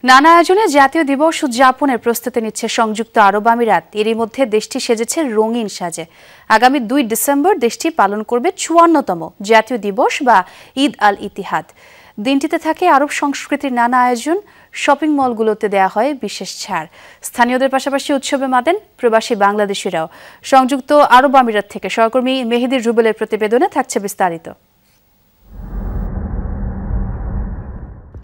নানা আয়োজনে জাতীয় দিবস উদযাপনের প্রস্তুতি নিচ্ছে সংযুক্ত আরব আমিরাত। এরই মধ্যে দেশটি সেজেছে রঙিন সাজে। আগামী 2 ডিসেম্বর দেশটি পালন করবে 54তম জাতীয় দিবস বা ঈদ আল ইতিহাদ। দিনটিতে থাকে আরব সংস্কৃতির নানা আয়োজন। শপিং মলগুলোতে দেয়া হয় বিশেষ ছাড়। স্থানীয়দের পাশাপাশি উৎসবে মাতেন প্রবাসী বাংলাদেশিরাও। সংযুক্ত আরব আমিরাত থেকে সহকর্মী মেহেদী রুবেলের প্রতিবেদনে থাকছে বিস্তারিত।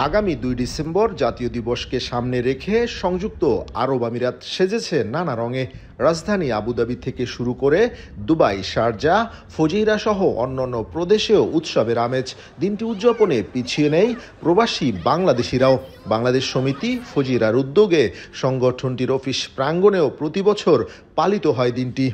আগামী 2 ডিসেম্বর জাতীয় দিবসকে সামনে রেখে সংযুক্ত আরব আমিরাত সেজেছে নানা রঙে। রাজধানী আবুধাবি থেকে শুরু করে দুবাই, শারজাহ, ফুজাইরা সহ অন্যান্য প্রদেশেও উৎসবের আমেজ। দিনটি উদযাপনে পিছিয়ে নেই প্রবাসী বাংলাদেশিরাও। বাংলাদেশ সমিতি ফুজাইরার উদ্যোগে সংগঠনটির অফিস প্রাঙ্গণেও প্রতি বছর পালিত হয় দিনটি।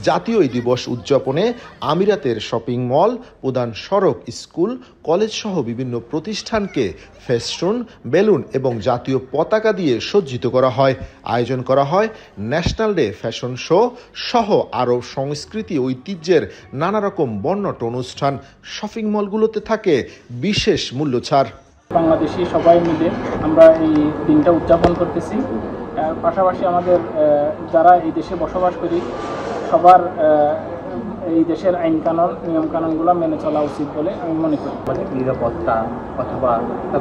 জাতীয় দিবস উদযাপনে আমিরাতের শপিং মল, প্রধান সড়ক, স্কুল, কলেজ সহ বিভিন্ন প্রতিষ্ঠানকে ফেস্টুন, বেলুন এবং জাতীয় পতাকা দিয়ে সজ্জিত করা হয়। আয়োজন করা হয় ন্যাশনাল ডে ফ্যাশন শো সহ আরব সংস্কৃতি ঐতিহ্যের নানা রকম বর্ণাঢ্য অনুষ্ঠান। শপিং মলগুলোতে থাকে বিশেষ মূল্য ছাড়। বাংলাদেশি সবাই মিলে আমরা এই দিনটা উদযাপন করতেছি। পাশাপাশি আমাদের যারা এই দেশে বসবাস করি সবার এই দেশের আইন কানুন নিয়ম কানুনগুলো মেনে চলা উচিত বলে আমি মনে করি। নিরাপত্তা অথবা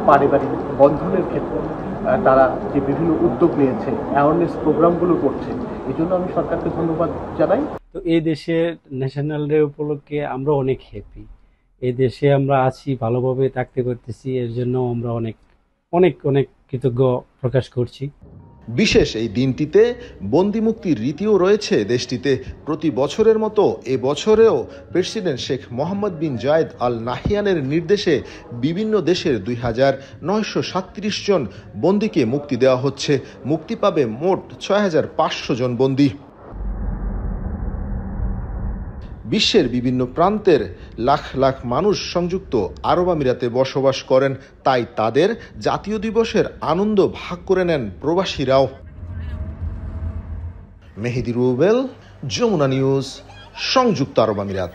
পারিবারিক বন্ধনের ক্ষেত্রে তারা যে বিভিন্ন উদ্যোগ নিয়েছে, অ্যাওয়ারনেস প্রোগ্রামগুলো করছে, এই জন্য আমি সরকারকে ধন্যবাদ জানাই। তো এই দেশের ন্যাশনাল ডে উপলক্ষে আমরা অনেক হ্যাপি। এই দেশে আমরা আছি, ভালোভাবে থাকতে করতেছি, এর জন্য আমরা অনেক অনেক অনেক কৃতজ্ঞ প্রকাশ করছি। বিশেষ এই দিনটিতে বন্দি মুক্তির রীতিও রয়েছে দেশটিতে। প্রতি বছরের মতো এবছরেও প্রেসিডেন্ট শেখ মোহাম্মদ বিন জায়েদ আল নাহিয়ানের নির্দেশে বিভিন্ন দেশের 2937 জন বন্দীকে মুক্তি দেওয়া হচ্ছে। মুক্তি পাবে মোট 6500 জন বন্দী। বিশ্বের বিভিন্ন প্রান্তের লাখ লাখ মানুষ সংযুক্ত আরব আমিরাতে বসবাস করেন, তাই তাদের জাতীয় দিবসের আনন্দ ভাগ করে নেন প্রবাসীরাও। মেহেদী রুবেল, যমুনা নিউজ, সংযুক্ত আরব আমিরাত।